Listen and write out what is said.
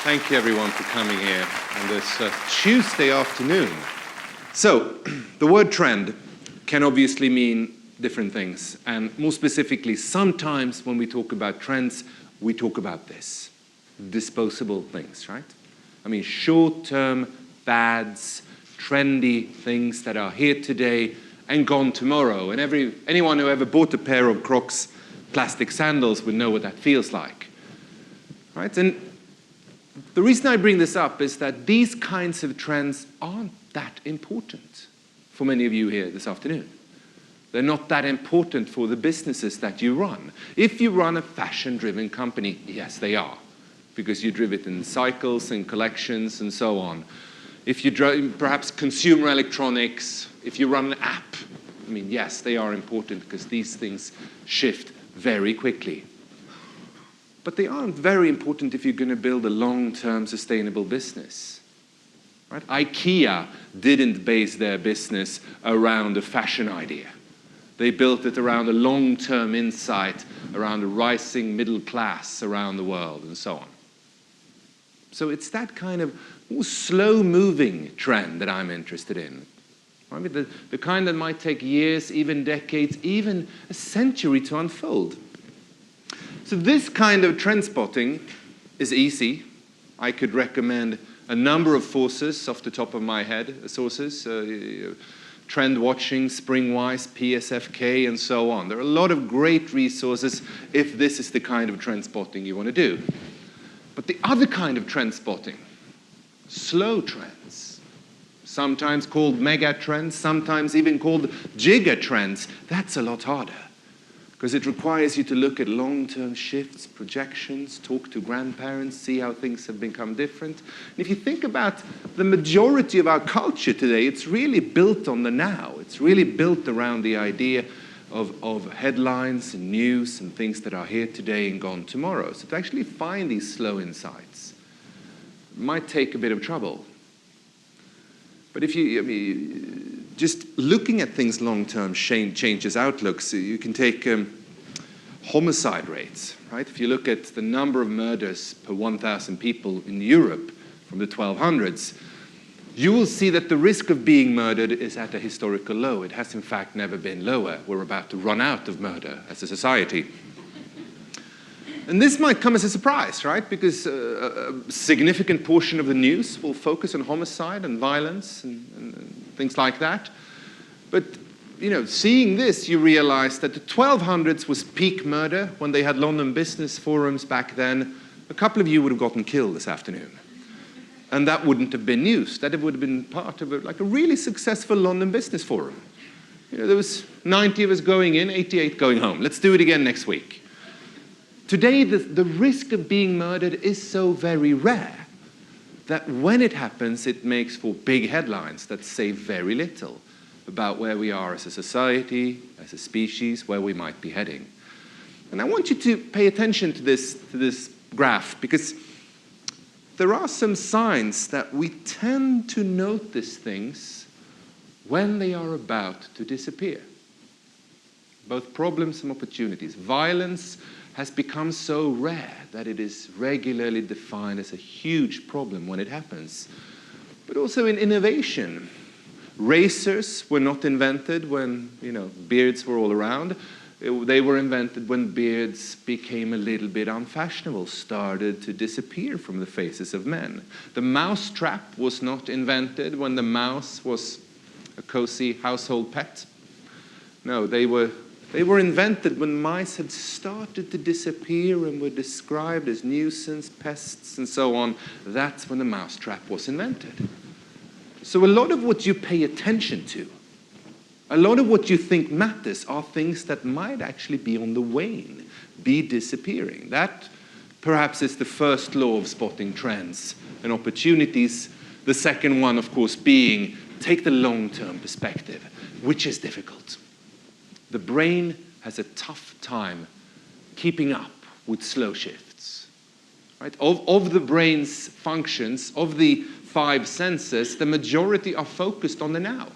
Thank you, everyone, for coming here on this Tuesday afternoon. So, the word trend can obviously mean different things. And more specifically, sometimes when we talk about trends, we talk about this. Disposable things, right? I mean, short-term fads, trendy things that are here today and gone tomorrow. And anyone who ever bought a pair of Crocs plastic sandals would know what that feels like, right? And the reason I bring this up is that these kinds of trends aren't that important for many of you here this afternoon. They're not that important for the businesses that you run. If you run a fashion-driven company, yes, they are, because you drive it in cycles and collections and so on. If you drive perhaps consumer electronics, if you run an app, I mean, yes, they are important because these things shift very quickly. But they aren't very important if you're going to build a long-term sustainable business. Right? IKEA didn't base their business around a fashion idea. They built it around a long-term insight, around a rising middle class around the world, and so on. So it's that kind of more slow-moving trend that I'm interested in. I mean, the kind that might take years, even decades, even a century to unfold. So this kind of trend spotting is easy. I could recommend a number of sources off the top of my head, Trend Watching, Springwise, PSFK, and so on. There are a lot of great resources if this is the kind of trend spotting you want to do. But the other kind of trend spotting, slow trends, sometimes called mega trends, sometimes even called giga trends, that's a lot harder. Because it requires you to look at long-term shifts, projections, talk to grandparents, see how things have become different. And if you think about the majority of our culture today, it's really built on the now. It's really built around the idea of headlines and news and things that are here today and gone tomorrow. So to actually find these slow insights might take a bit of trouble. But if just looking at things long-term changes outlooks. You can take homicide rates, right? If you look at the number of murders per 1,000 people in Europe from the 1200s, you will see that the risk of being murdered is at a historical low. It has, in fact, never been lower. We're about to run out of murder as a society. And this might come as a surprise, right? Because a significant portion of the news will focus on homicide and violence and things like that. But, seeing this, you realize that the 1200s was peak murder. When they had London business forums back then, a couple of you would have gotten killed this afternoon. And that wouldn't have been news. That would have been part of a really successful London business forum. There was 90 of us going in, 88 going home. Let's do it again next week. Today, the risk of being murdered is so very rare that when it happens, it makes for big headlines that say very little about where we are as a society, as a species, where we might be heading. And I want you to pay attention to this graph, because there are some signs that we tend to notice things when they are about to disappear. Both problems and opportunities. Violence has become so rare that it is regularly defined as a huge problem when it happens. But also in innovation. Razors were not invented when, beards were all around. They were invented when beards became a little bit unfashionable, started to disappear from the faces of men. The mouse trap was not invented when the mouse was a cozy household pet. No, they were invented when mice had started to disappear and were described as nuisance, pests, and so on. That's when the mousetrap was invented. So a lot of what you pay attention to, a lot of what you think matters are things that might actually be on the wane, be disappearing. That perhaps is the first law of spotting trends and opportunities. The second one, of course, being take the long-term perspective, which is difficult. The brain has a tough time keeping up with slow shifts. Right? Of the brain's functions, of the 5 senses, the majority are focused on the now.